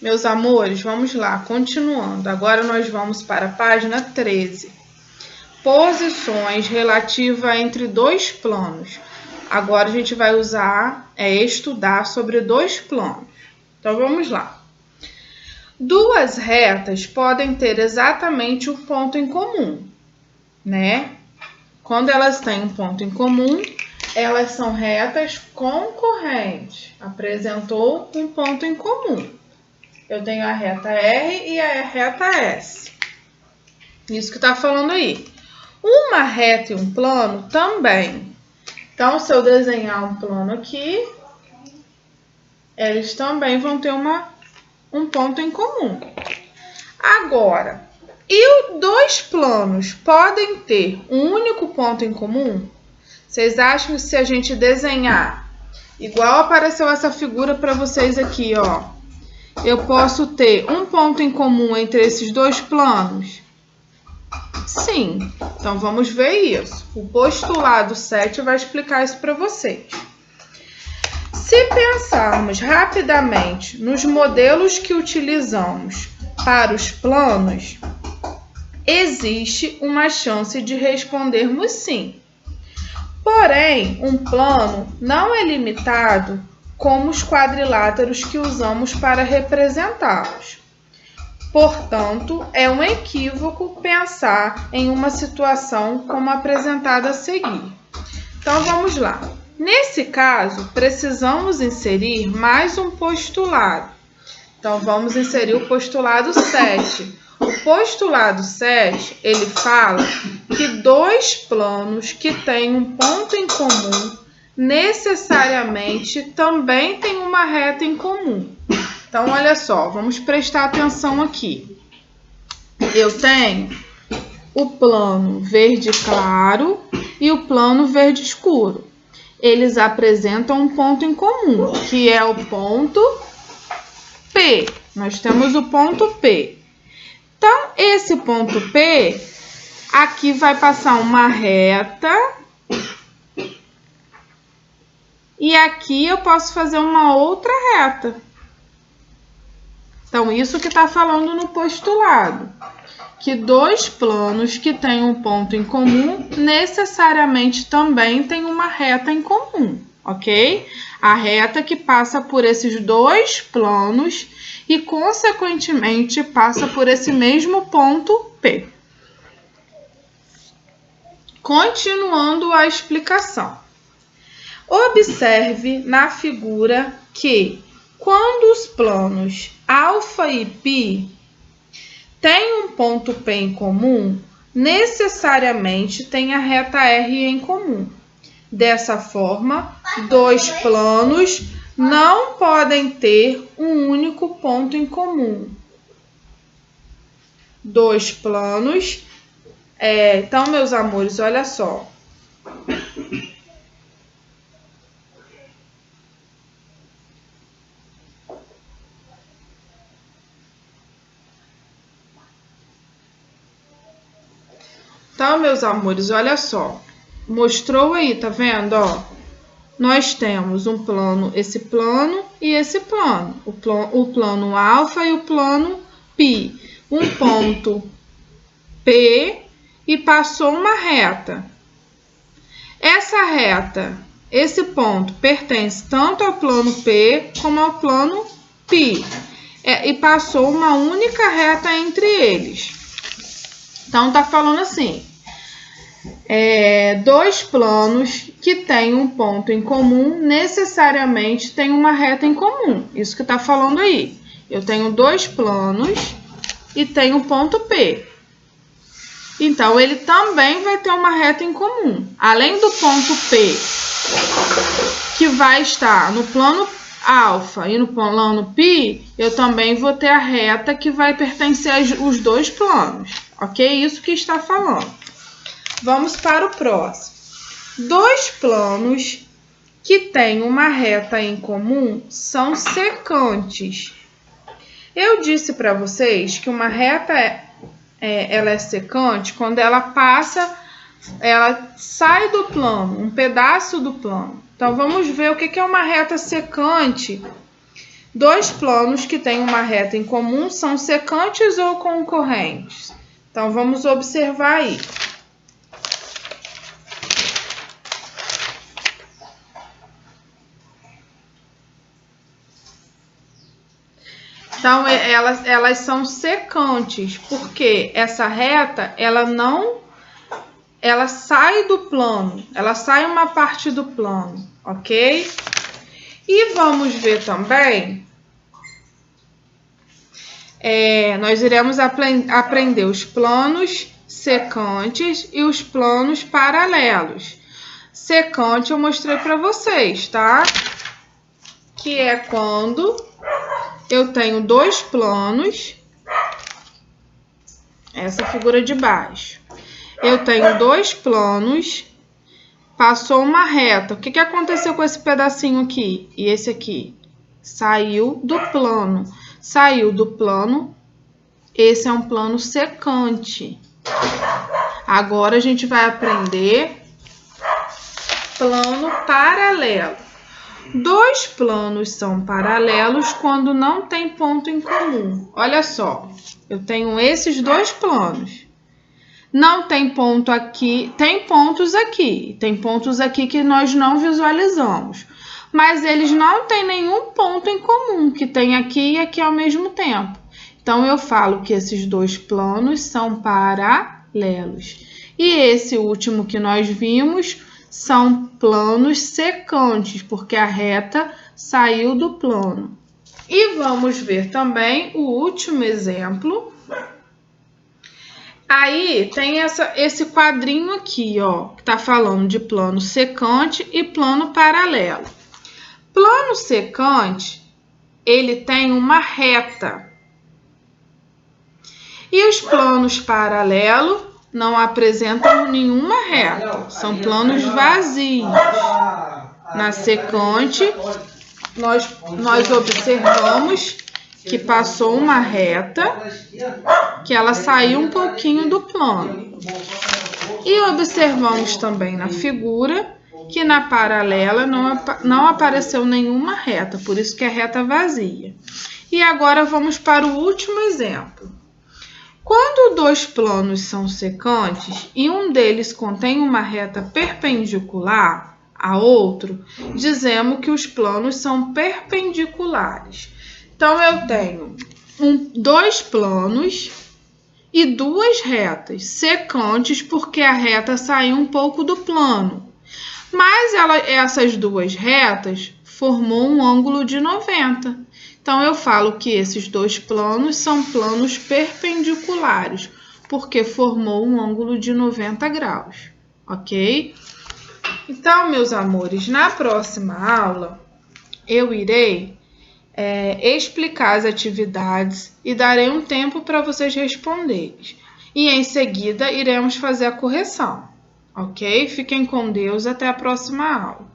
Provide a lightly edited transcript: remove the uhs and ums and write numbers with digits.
Meus amores, vamos lá, continuando. Agora nós vamos para a página 13. Posições relativas entre dois planos. Agora a gente vai estudar sobre dois planos. Então vamos lá. Duas retas podem ter exatamente um ponto em comum, né? Quando elas têm um ponto em comum, elas são retas concorrentes. Apresentou um ponto em comum. Eu tenho a reta R e a reta S. Isso que está falando aí. Uma reta e um plano também. Então, se eu desenhar um plano aqui, eles também vão ter um ponto em comum. Agora, dois planos podem ter um único ponto em comum? Vocês acham que se a gente desenhar, igual apareceu essa figura para vocês aqui, ó, eu posso ter um ponto em comum entre esses dois planos? Sim. Então, vamos ver isso. O postulado 7 vai explicar isso para vocês. Se pensarmos rapidamente nos modelos que utilizamos para os planos, existe uma chance de respondermos sim. Porém, um plano não é limitado como os quadriláteros que usamos para representá-los. Portanto, é um equívoco pensar em uma situação como apresentada a seguir. Então, vamos lá. Nesse caso, precisamos inserir mais um postulado. Então, vamos inserir o postulado 7. O postulado 7, ele fala que dois planos que têm um ponto em comum necessariamente também têm uma reta em comum. Então, olha só, vamos prestar atenção aqui. Eu tenho o plano verde claro e o plano verde escuro. Eles apresentam um ponto em comum, que é o ponto P. Nós temos o ponto P. Então, esse ponto P, aqui vai passar uma reta. E aqui eu posso fazer uma outra reta. Então, isso que está falando no postulado. Que dois planos que têm um ponto em comum, necessariamente também têm uma reta em comum, ok? A reta que passa por esses dois planos e, consequentemente, passa por esse mesmo ponto P. Continuando a explicação. Observe na figura que, quando os planos alfa e π têm um ponto P em comum, necessariamente tem a reta R em comum. Dessa forma, dois planos não podem ter um único ponto em comum. Dois planos. Então, meus amores, olha só. Então, meus amores, olha só. Mostrou aí, tá vendo, ó? Nós temos um plano, esse plano e esse plano. O plano alfa e o plano π. Um ponto P e passou uma reta. Essa reta, esse ponto, pertence tanto ao plano P como ao plano π. E passou uma única reta entre eles. Então, tá falando assim. Dois planos que têm um ponto em comum necessariamente têm uma reta em comum. Isso que está falando aí. Eu tenho dois planos e tenho um ponto P. Então, ele também vai ter uma reta em comum. Além do ponto P, que vai estar no plano alfa e no plano π, eu também vou ter a reta que vai pertencer aos dois planos. Ok? Isso que está falando. Vamos para o próximo. Dois planos que têm uma reta em comum são secantes. Eu disse para vocês que uma reta ela é secante quando ela sai do plano, um pedaço do plano. Então, vamos ver o que é uma reta secante Dois planos que têm uma reta em comum são secantes ou concorrentes? Então, vamos observar aí. Então, elas são secantes, porque essa reta, ela sai do plano, ela sai uma parte do plano, ok? E vamos ver também, nós iremos aprender os planos secantes e os planos paralelos. Secante eu mostrei para vocês, tá? Que é quando eu tenho dois planos, essa figura de baixo. Eu tenho dois planos, passou uma reta. O que aconteceu com esse pedacinho aqui e esse aqui? Saiu do plano. Saiu do plano, esse é um plano secante. Agora a gente vai aprender plano paralelo. Dois planos são paralelos quando não tem ponto em comum. Olha só, eu tenho esses dois planos. Não tem ponto aqui, tem pontos aqui que nós não visualizamos. Mas eles não têm nenhum ponto em comum, que tem aqui e aqui ao mesmo tempo. Então, eu falo que esses dois planos são paralelos. E esse último que nós vimos são planos secantes, porque a reta saiu do plano. E vamos ver também o último exemplo. Aí tem esse quadrinho aqui, ó, que tá falando de plano secante e plano paralelo. Plano secante, ele tem uma reta. E os planos paralelos não apresentam nenhuma reta, são planos vazios. Na secante, nós observamos que passou uma reta, que ela saiu um pouquinho do plano. E observamos também na figura que na paralela não apareceu nenhuma reta, por isso que é reta vazia. E agora vamos para o último exemplo. Quando dois planos são secantes e um deles contém uma reta perpendicular a outro, dizemos que os planos são perpendiculares. Então, eu tenho dois planos e duas retas secantes, porque a reta saiu um pouco do plano. Mas essas duas retas formou um ângulo de 90. Então, eu falo que esses dois planos são planos perpendiculares, porque formou um ângulo de 90 graus, ok? Então, meus amores, na próxima aula, eu irei explicar as atividades e darei um tempo para vocês responderem. E, em seguida, iremos fazer a correção, ok? Fiquem com Deus, até a próxima aula.